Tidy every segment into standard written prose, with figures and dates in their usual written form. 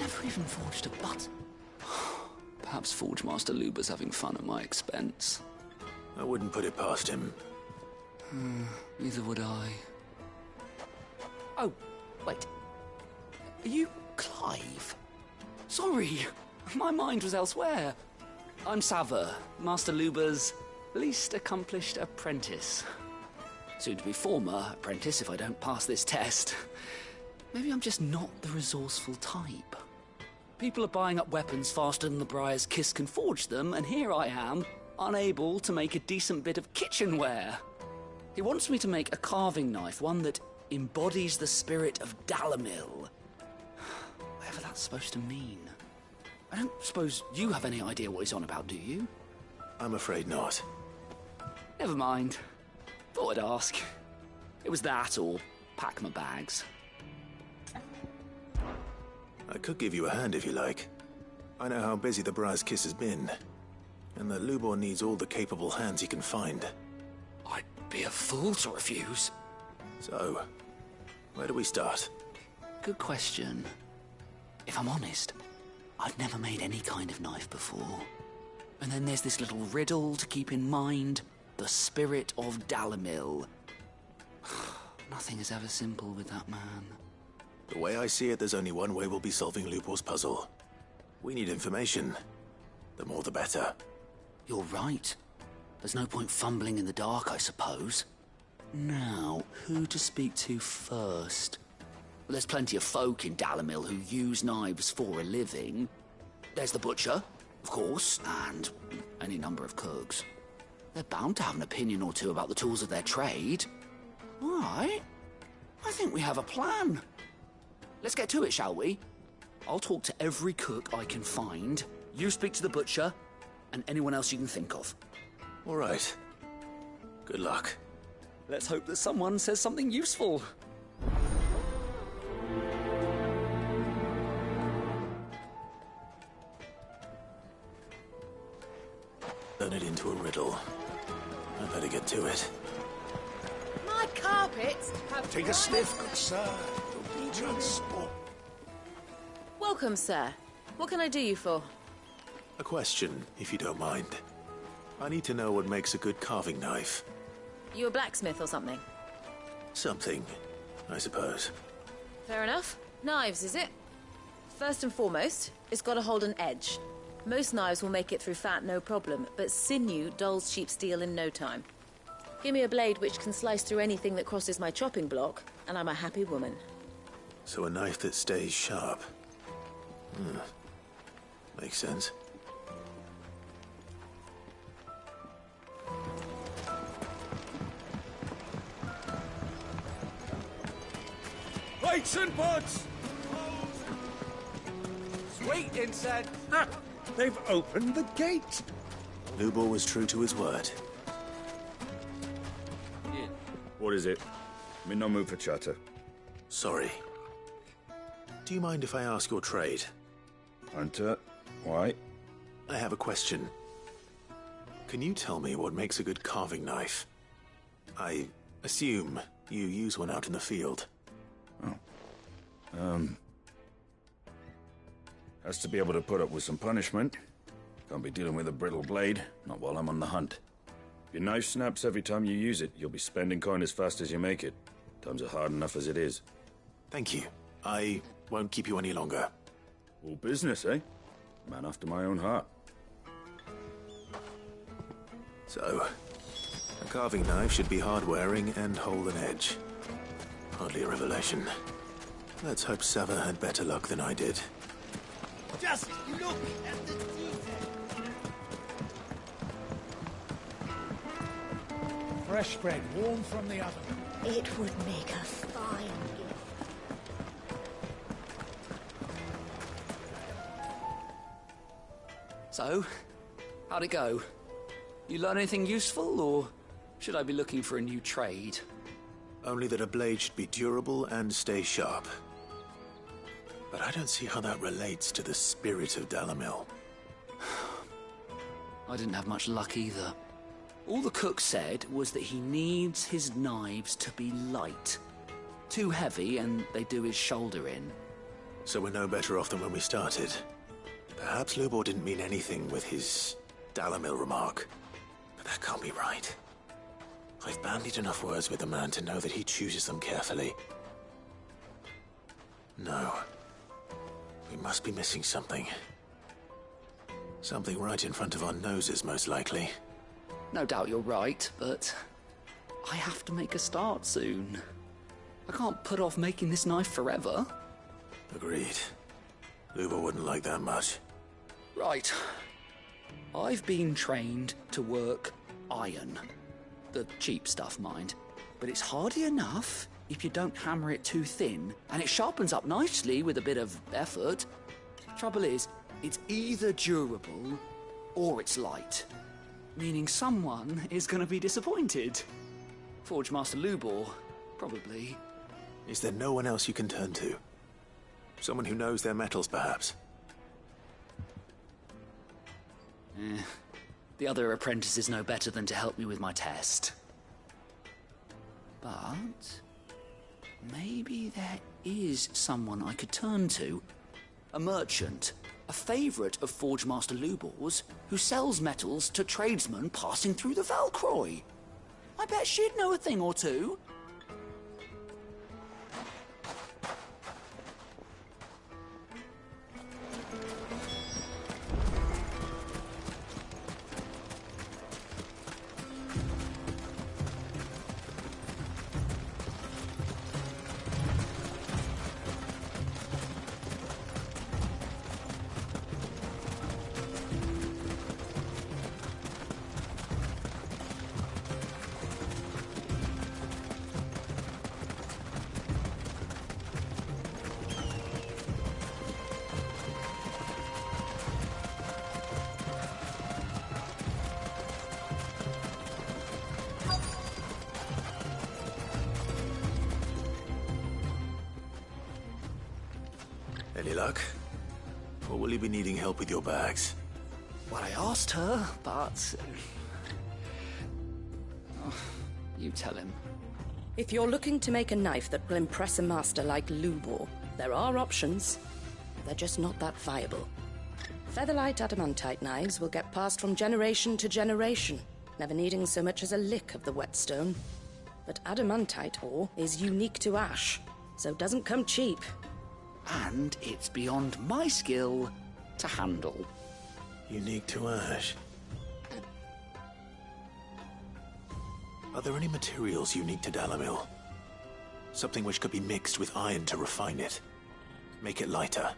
never even forged a butt. Perhaps Forge Master Luber's having fun at my expense. I wouldn't put it past him. Neither would I. Oh, wait. Are you Clive? Sorry, my mind was elsewhere. I'm Sava, Master Luber's least accomplished apprentice. Soon to be former apprentice if I don't pass this test. Maybe I'm just not the resourceful type. People are buying up weapons faster than the Briar's Kiss can forge them, and here I am, unable to make a decent bit of kitchenware. He wants me to make a carving knife, one that embodies the spirit of Dalamil. Whatever that's supposed to mean. I don't suppose you have any idea what he's on about, do you? I'm afraid not. Never mind. Thought I'd ask. It was that or pack my bags. I could give you a hand if you like. I know how busy the Briar's Kiss has been, and that Lubor needs all the capable hands he can find. I'd be a fool to refuse. So, where do we start? Good question. If I'm honest, I've never made any kind of knife before. And then there's this little riddle to keep in mind. The spirit of Dalamil. Nothing is ever simple with that man. The way I see it, there's only one way we'll be solving Lubor's puzzle. We need information. The more the better. You're right. There's no point fumbling in the dark, I suppose. Now, who to speak to first? Well, there's plenty of folk in Dalamil who use knives for a living. There's the butcher, of course, and any number of cooks. They're bound to have an opinion or two about the tools of their trade. All right. I think we have a plan. Let's get to it, shall we? I'll talk to every cook I can find. You speak to the butcher, and anyone else you can think of. All right. Good luck. Let's hope that someone says something useful. Turn it into a riddle. I better get to it. My carpets have... Take a sniff, good sir. You'll be transport. Welcome, sir. What can I do you for? A question, if you don't mind. I need to know what makes a good carving knife. You a blacksmith or something? Something, I suppose. Fair enough. Knives, is it? First and foremost, it's got to hold an edge. Most knives will make it through fat no problem, but sinew dulls cheap steel in no time. Give me a blade which can slice through anything that crosses my chopping block, and I'm a happy woman. So a knife that stays sharp. Makes sense. Weights and buds! Sweet incense! Ah, they've opened the gate! Lubor was true to his word. What is it? I'm in no mood for chatter. Sorry. Do you mind if I ask your trade? Hunter, why? I have a question. Can you tell me what makes a good carving knife? I assume you use one out in the field. Has to be able to put up with some punishment. Can't be dealing with a brittle blade, not while I'm on the hunt. If your knife snaps every time you use it, you'll be spending coin as fast as you make it. Times are hard enough as it is. Thank you. I won't keep you any longer. All business, eh? Man after my own heart. So, a carving knife should be hard-wearing and hold an edge. Hardly a revelation. Let's hope Sava had better luck than I did. Just look at the detail. Fresh bread, warm from the oven. It would make a fine gift. So, how'd it go? You learn anything useful, or should I be looking for a new trade? Only that a blade should be durable and stay sharp. But I don't see how that relates to the spirit of Dalamil. I didn't have much luck either. All the cook said was that he needs his knives to be light. Too heavy and they do his shoulder in. So we're no better off than when we started. Perhaps Lubor didn't mean anything with his Dalamil remark. But that can't be right. I've bandied enough words with the man to know that he chooses them carefully. No. We must be missing something. Something right in front of our noses, most likely. No doubt you're right, but I have to make a start soon. I can't put off making this knife forever. Agreed. Lubor wouldn't like that much. Right. I've been trained to work iron. The cheap stuff, mind. But it's hardy enough if you don't hammer it too thin, and it sharpens up nicely with a bit of effort. Trouble is, it's either durable or it's light. Meaning someone is going to be disappointed. Forge Master Lubor, probably. Is there no one else you can turn to? Someone who knows their metals, perhaps? The other apprentices know better than to help me with my test. But maybe there is someone I could turn to. A merchant, a favourite of Forge Master Lubor's, who sells metals to tradesmen passing through the Valcroy. I bet she'd know a thing or two. Any luck? Or will you be needing help with your bags? Well, I asked her, but... Oh, you tell him. If you're looking to make a knife that will impress a master like Lubor, there are options. They're just not that viable. Featherlight adamantite knives will get passed from generation to generation, never needing so much as a lick of the whetstone. But adamantite ore is unique to ash, so it doesn't come cheap. And it's beyond my skill to handle. Unique to ash. Are there any materials unique to Dalamil? Something which could be mixed with iron to refine it. Make it lighter.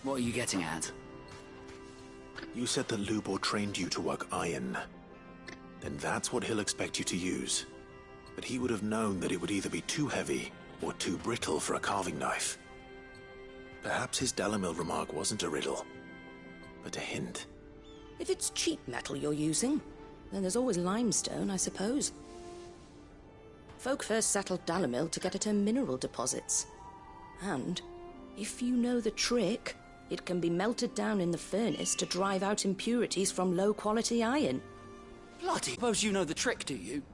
What are you getting at? You said that Lubor trained you to work iron. Then that's what he'll expect you to use. But he would have known that it would either be too heavy or too brittle for a carving knife. Perhaps his Dalamil remark wasn't a riddle, but a hint. If it's cheap metal you're using, then there's always limestone, I suppose. Folk first settled Dalamil to get at her mineral deposits. And, if you know the trick, it can be melted down in the furnace to drive out impurities from low-quality iron. Bloody, suppose you know the trick, do you?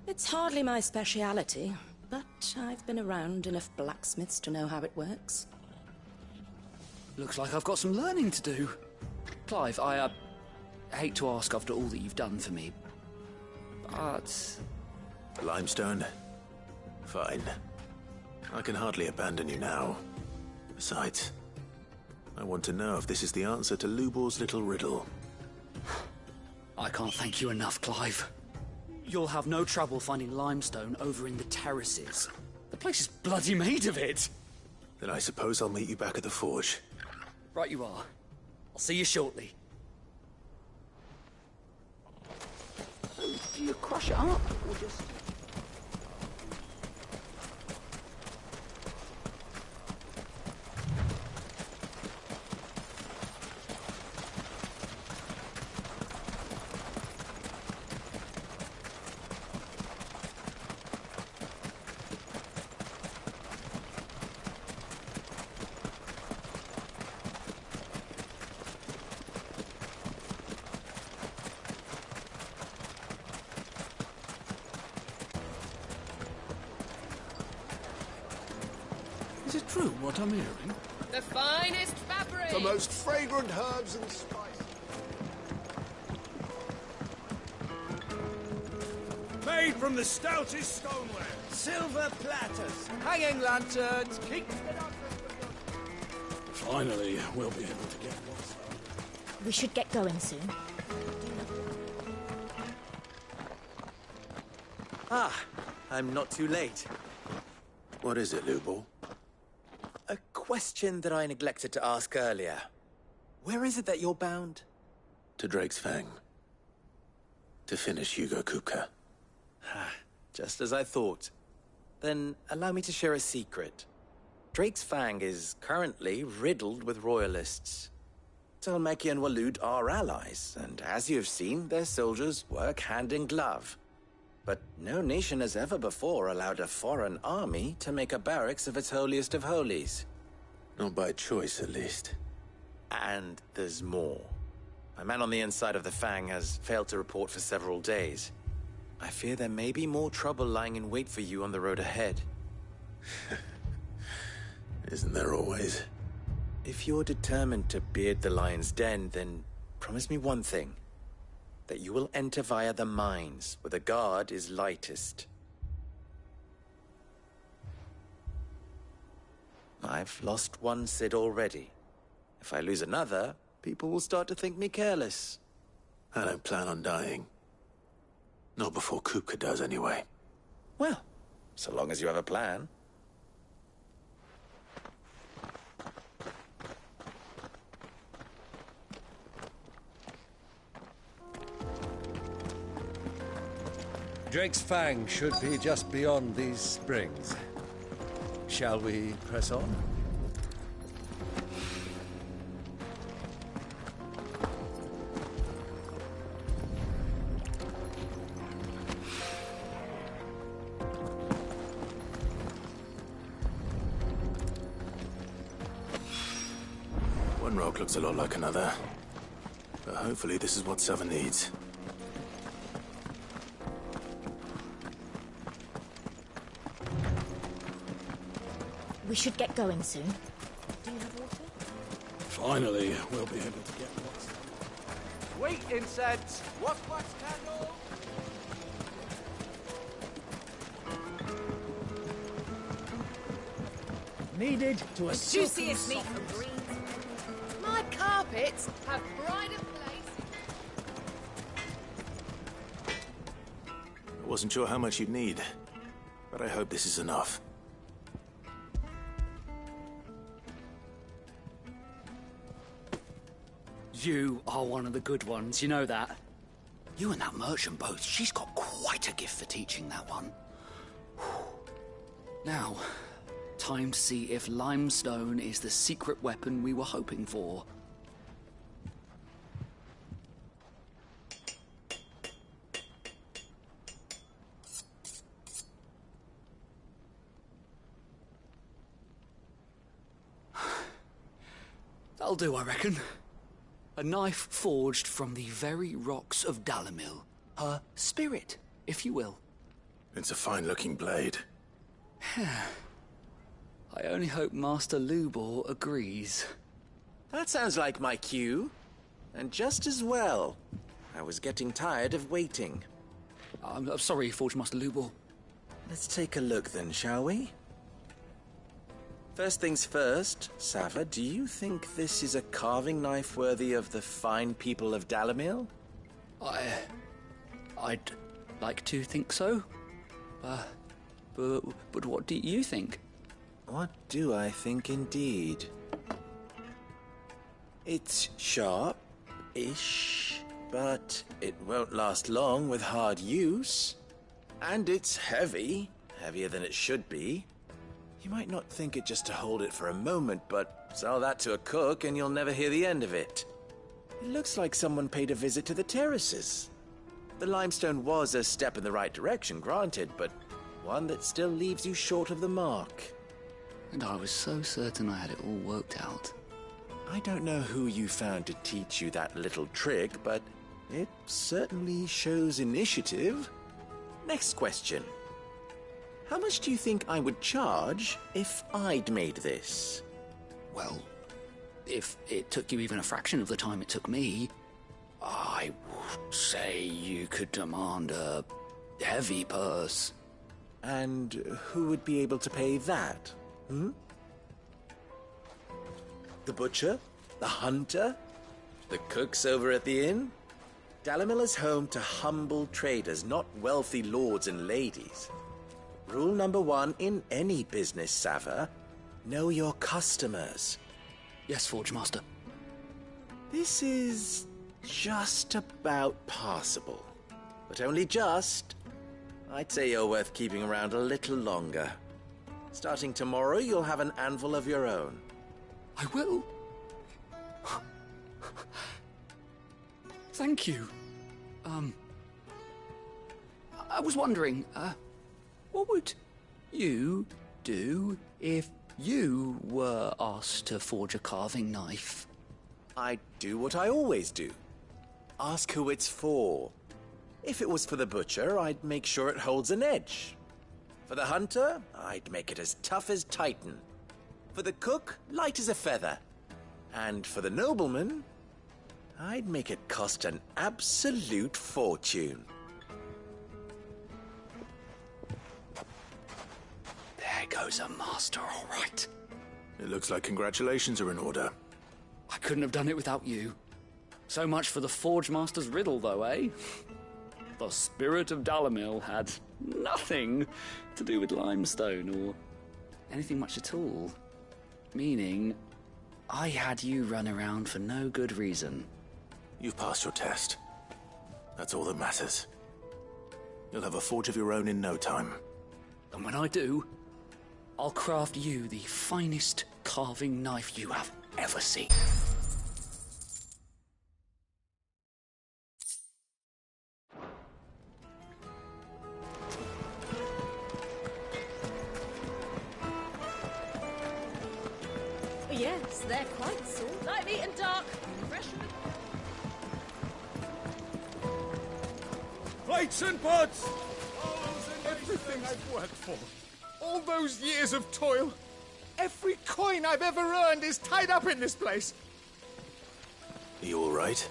It's hardly my speciality, but I've been around enough blacksmiths to know how it works. Looks like I've got some learning to do. Clive, I hate to ask after all that you've done for me, but... Limestone? Fine. I can hardly abandon you now. Besides, I want to know if this is the answer to Lubor's little riddle. I can't thank you enough, Clive. You'll have no trouble finding limestone over in the terraces. The place is bloody made of it. Then I suppose I'll meet you back at the forge. Right you are. I'll see you shortly. So, do you crush it up, or just... Is it true what I'm hearing? The finest fabric! The most fragrant herbs and spices. Made from the stoutest stoneware. Silver platters, hanging lanterns, Finally, we'll be able to get what's up. We should get going soon. Ah, I'm not too late. What is it, Lubor? A question that I neglected to ask earlier. Where is it that you're bound? To Drake's Fang. To finish Hugo Kupka. Just as I thought. Then allow me to share a secret. Drake's Fang is currently riddled with royalists. Talmeki and Waloed are allies, and as you've seen, their soldiers work hand in glove. But no nation has ever before allowed a foreign army to make a barracks of its holiest of holies. Not by choice, at least. And there's more. A man on the inside of the Fang has failed to report for several days. I fear there may be more trouble lying in wait for you on the road ahead. Isn't there always? If you're determined to beard the lion's den, then promise me one thing. That you will enter via the mines, where the guard is lightest. I've lost one Cid already. If I lose another, people will start to think me careless. I don't plan on dying. Not before Kupka does, anyway. Well, so long as you have a plan. Drake's Fang should be just beyond these springs. Shall we press on? One rock looks a lot like another. But hopefully this is what Sava needs. We should get going soon. Do you have water? Finally, we'll be able to get what's up. Wait, incense! Wax candle! Needed to a Juiciest meat from breeds. My carpets have pride of place. I wasn't sure how much you'd need, but I hope this is enough. You are one of the good ones, you know that. You and that merchant both, she's got quite a gift for teaching that one. Now, time to see if limestone is the secret weapon we were hoping for. That'll do, I reckon. A knife forged from the very rocks of Dalamil. Her spirit, if you will. It's a fine-looking blade. I only hope Master Lubor agrees. That sounds like my cue. And just as well. I was getting tired of waiting. I'm sorry, Forge Master Lubor. Let's take a look then, shall we? First things first, Sava, do you think this is a carving knife worthy of the fine people of Dalamil? I'd like to think so. But what do you think? What do I think indeed? It's sharp-ish, but it won't last long with hard use. And it's heavy, heavier than it should be. You might not think it just to hold it for a moment, but sell that to a cook and you'll never hear the end of it. It looks like someone paid a visit to the terraces. The limestone was a step in the right direction, granted, but one that still leaves you short of the mark. And I was so certain I had it all worked out. I don't know who you found to teach you that little trick, but it certainly shows initiative. Next question. How much do you think I would charge if I'd made this? Well, if it took you even a fraction of the time it took me, I would say you could demand a heavy purse. And who would be able to pay that? The butcher? The hunter? The cooks over at the inn? Dalimil is home to humble traders, not wealthy lords and ladies. Rule number 1 in any business, Sava: know your customers. Yes, Forge Master. This is just about passable. But only just. I'd say you're worth keeping around a little longer. Starting tomorrow, you'll have an anvil of your own. I will. Thank you. I was wondering, what would you do if you were asked to forge a carving knife? I'd do what I always do. Ask who it's for. If it was for the butcher, I'd make sure it holds an edge. For the hunter, I'd make it as tough as Titan. For the cook, light as a feather. And for the nobleman, I'd make it cost an absolute fortune. There goes a master, all right. It looks like congratulations are in order. I couldn't have done it without you. So much for the Forge Master's riddle, though, eh? The spirit of Dalimil had nothing to do with limestone or anything much at all. Meaning, I had you run around for no good reason. You've passed your test. That's all that matters. You'll have a forge of your own in no time. And when I do, I'll craft you the finest carving knife you have ever seen. Yes, they're quite salt. Light meat and dark. Fresh from the... Plates and pots! Everything I've worked for. All those years of toil. Every coin I've ever earned is tied up in this place. Are you all right?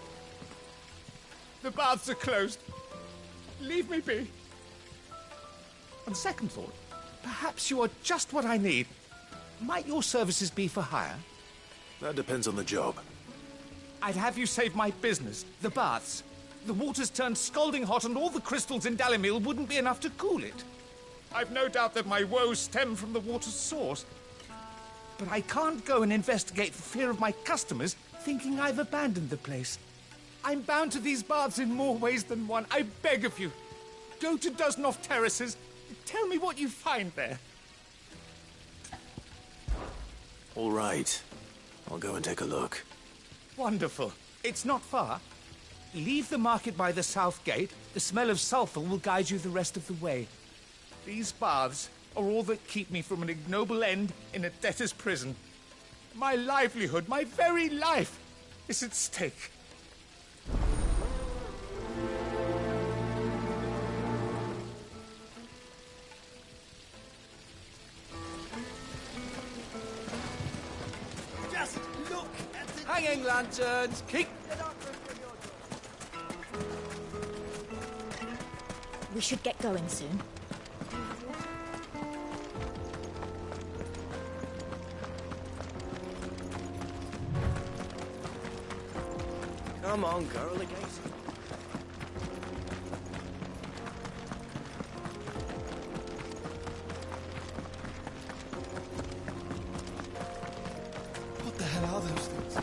The baths are closed. Leave me be. On second thought, perhaps you are just what I need. Might your services be for hire? That depends on the job. I'd have you save my business, the baths. The water's turned scalding hot and all the crystals in Dalimil wouldn't be enough to cool it. I've no doubt that my woes stem from the water's source. But I can't go and investigate for fear of my customers thinking I've abandoned the place. I'm bound to these baths in more ways than one. I beg of you. Go to Dusnoff Terraces. Tell me what you find there. All right. I'll go and take a look. Wonderful. It's not far. Leave the market by the south gate. The smell of sulphur will guide you the rest of the way. These baths are all that keep me from an ignoble end in a debtor's prison. My livelihood, my very life, is at stake. Just look at the... Hanging lanterns! Keep... We should get going soon. Come on, girl, the gates. What the hell are those things?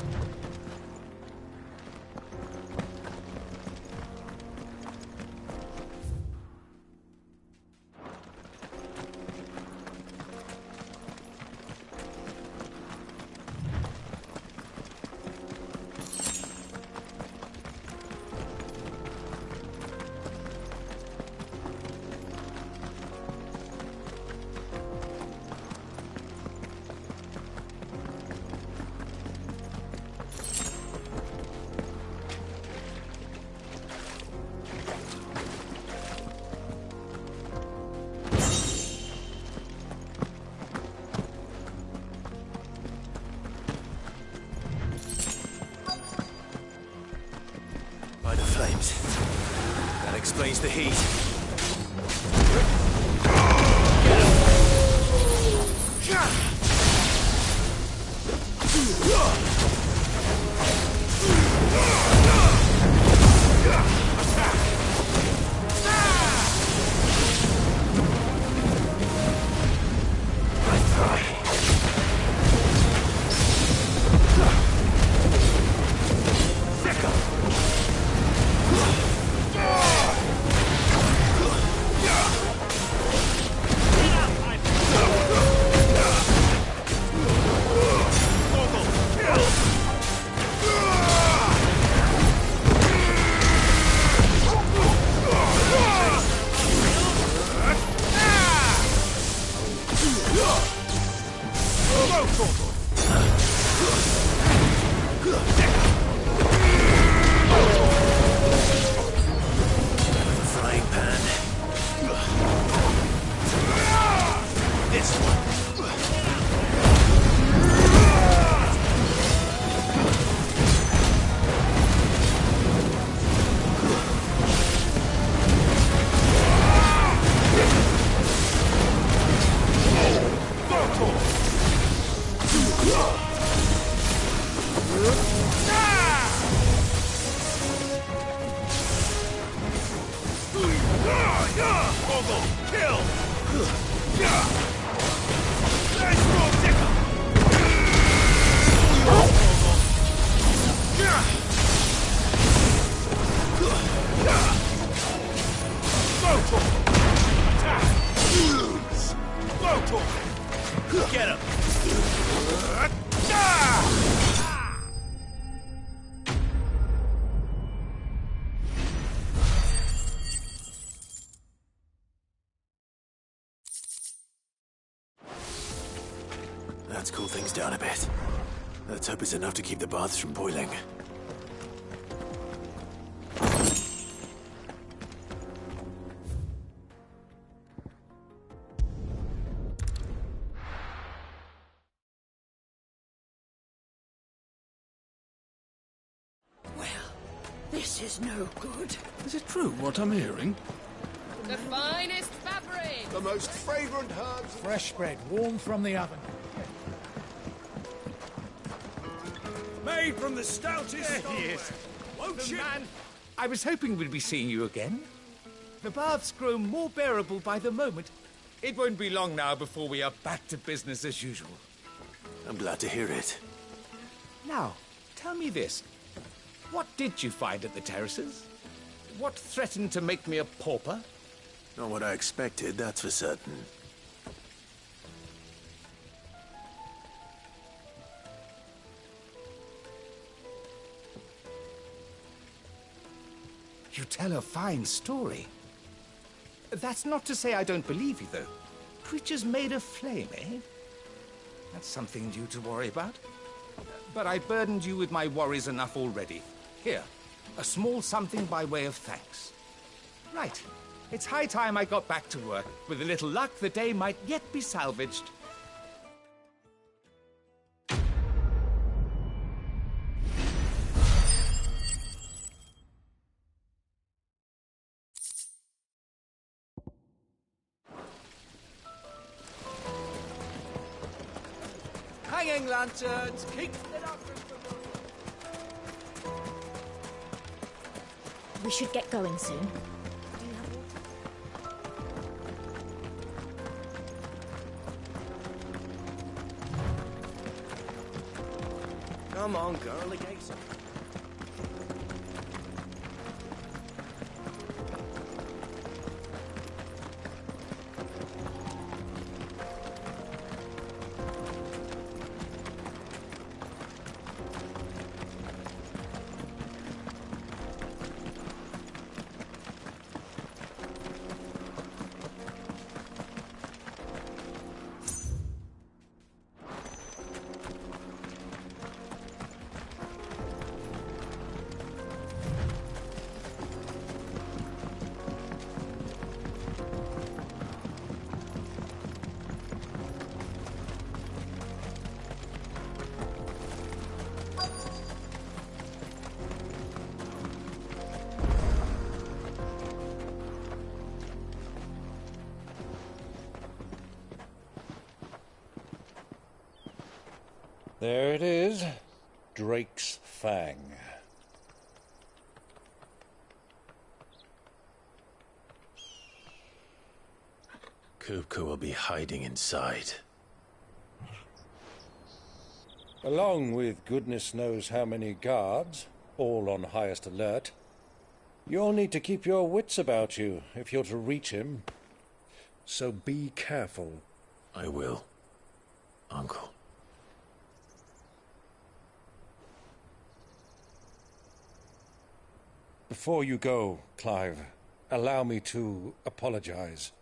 explains the heat. Get him! That's cooled things down a bit. Let's hope it's enough to keep the baths from boiling. This is no good. Is it true what I'm hearing? The finest fabric! The most fragrant herbs. Fresh bread, warm from the oven. Made from the stoutest. There he is. Won't you? Man, I was hoping we'd be seeing you again. The baths grow more bearable by the moment. It won't be long now before we are back to business as usual. I'm glad to hear it. Now, tell me this. What did you find at the terraces? What threatened to make me a pauper? Not what I expected, that's for certain. You tell a fine story. That's not to say I don't believe you, though. Creatures made of flame, eh? That's something new to worry about. But I burdened you with my worries enough already. Here, a small something by way of thanks. Right. It's high time I got back to work. With a little luck, the day might yet be salvaged. Hanging lanterns, keep it up. We should get going soon. Come on, girl, the gate's up. There it is. Drake's Fang. Kupka will be hiding inside. Along with goodness knows how many guards, all on highest alert. You'll need to keep your wits about you if you're to reach him. So be careful. I will, Uncle. Before you go, Clive, allow me to apologize.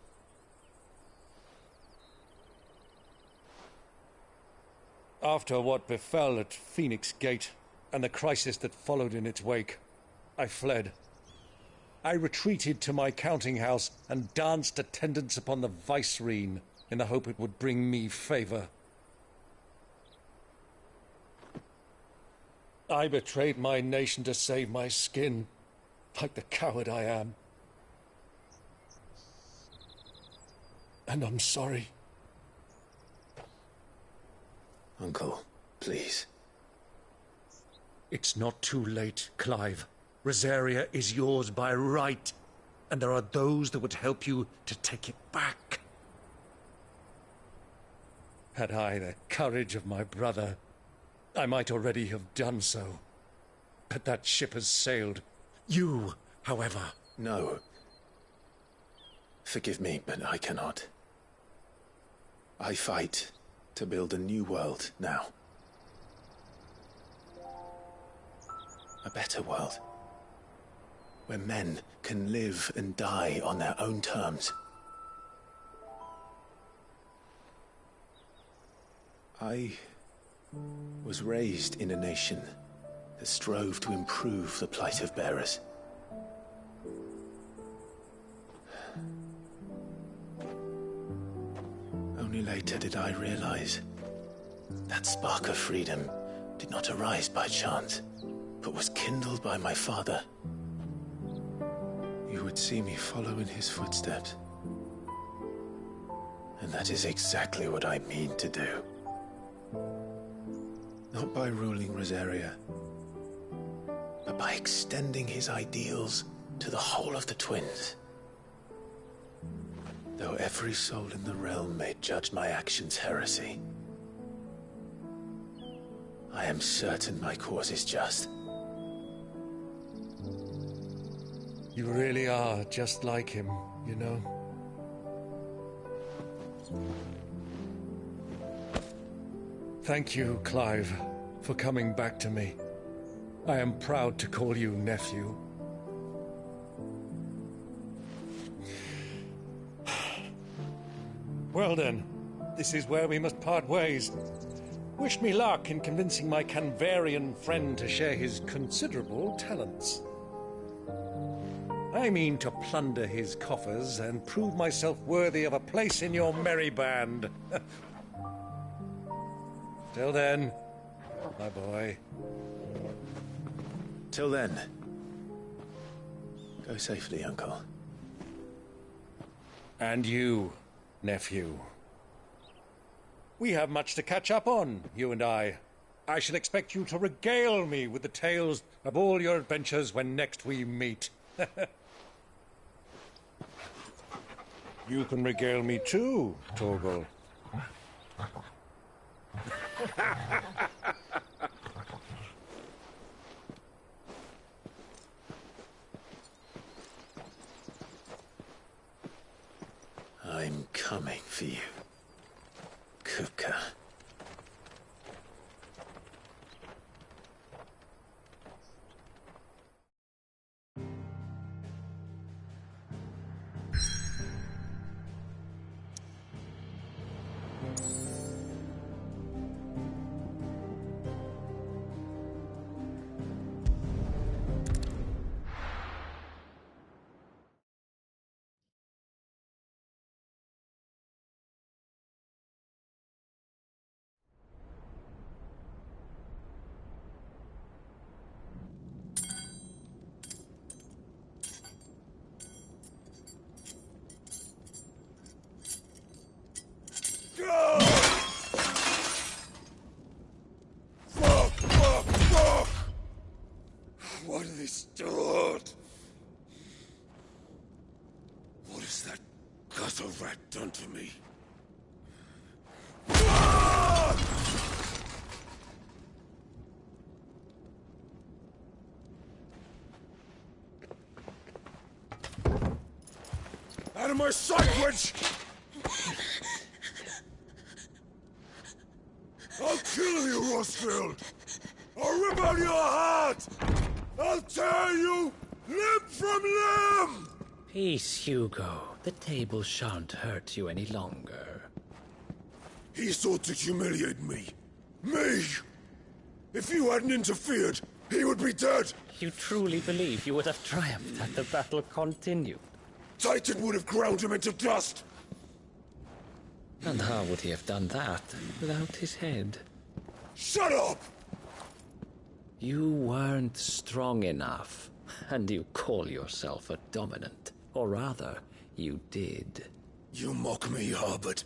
After what befell at Phoenix Gate and the crisis that followed in its wake, I fled. I retreated to my counting house and danced attendance upon the vice-reine in the hope it would bring me favor. I betrayed my nation to save my skin, like the coward I am. And I'm sorry. Uncle, please. It's not too late, Clive. Rosaria is yours by right, and there are those that would help you to take it back. Had I the courage of my brother, I might already have done so. But that ship has sailed. You, however... No. Forgive me, but I cannot. I fight to build a new world now. A better world. Where men can live and die on their own terms. I was raised in a nation that strove to improve the plight of bearers. Only later did I realize that spark of freedom did not arise by chance, but was kindled by my father. You would see me follow in his footsteps. And that is exactly what I mean to do. Not by ruling Rosaria, but by extending his ideals to the whole of the twins. Though every soul in the realm may judge my actions heresy, I am certain my cause is just. You really are just like him, you know? Thank you, Clive, for coming back to me. I am proud to call you nephew. Well then, this is where we must part ways. Wish me luck in convincing my Canvarian friend to share his considerable talents. I mean to plunder his coffers and prove myself worthy of a place in your merry band. Till then, my boy. Till then, go safely, Uncle. And you, nephew. We have much to catch up on, you and I. I shall expect you to regale me with the tales of all your adventures when next we meet. You can regale me too, Torgal. I'm coming for you, Kupka. What a rat done to me. Out of my sight, witch! I'll kill you, Rossfield! I'll rip out your heart! I'll tear you limb from limb! Peace, Hugo. The table shan't hurt you any longer. He sought to humiliate me. Me! If you hadn't interfered, he would be dead! You truly believe you would have triumphed had the battle continued? Titan would have ground him into dust! And how would he have done that without his head? Shut up! You weren't strong enough, and you call yourself a dominant. Or rather, you did. You mock me, Harbert.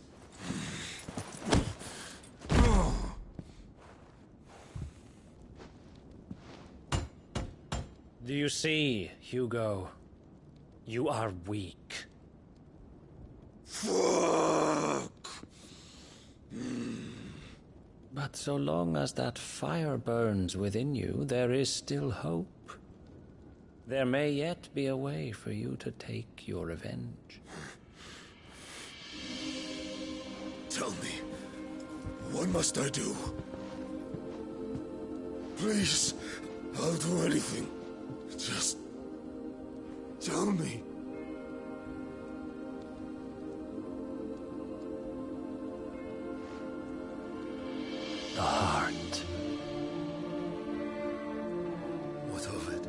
Do you see, Hugo? You are weak. Fuck! But so long as that fire burns within you, there is still hope. There may yet be a way for you to take your revenge. Tell me, what must I do? Please, I'll do anything. Just tell me. The heart. What of it?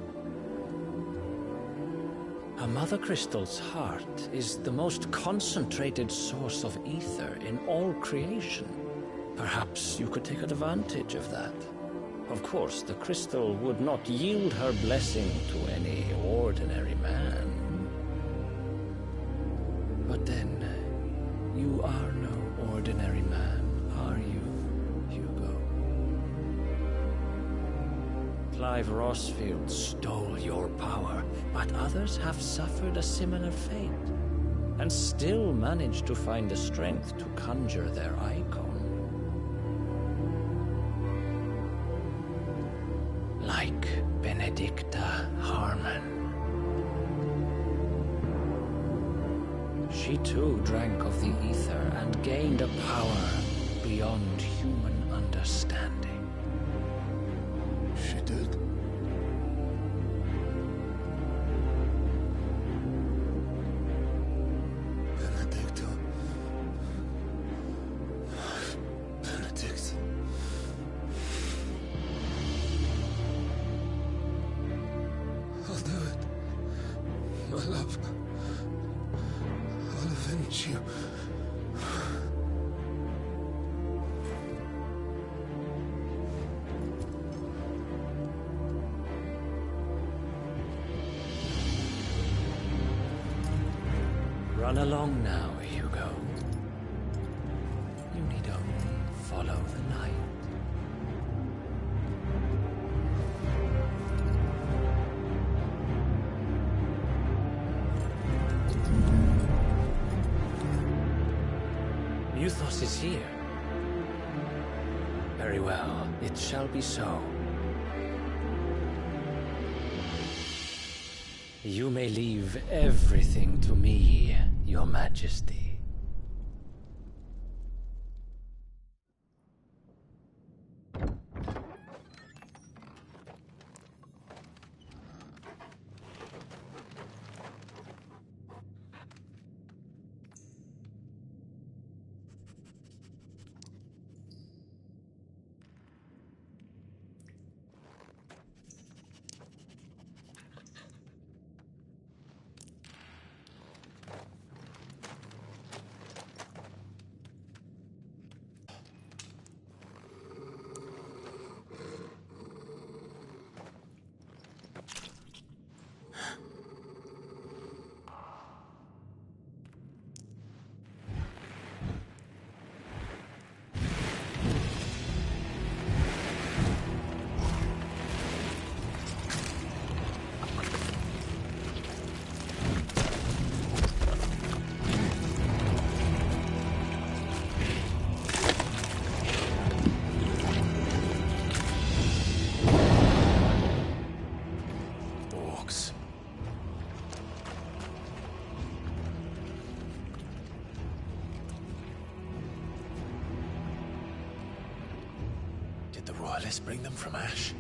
A Mother Crystal's heart is the most concentrated source of ether in all creation. Perhaps you could take advantage of that. Of course, the crystal would not yield her blessing to any ordinary man. But then, you are no ordinary man, are you, Hugo? Clive Rossfield stole your power, but others have suffered a similar fate, and still managed to find the strength to conjure their icon. Like Benedicta Harmon. She too drank of the ether and gained a power beyond human understanding. She did. Benedicta. Benedict. I'll do it. My love. I'll avenge you. Run along now, Hugo. You need only follow the light. Euthos is here. Very well, it shall be so. You may leave everything to me, Your Majesty. royalists bring them from Ash?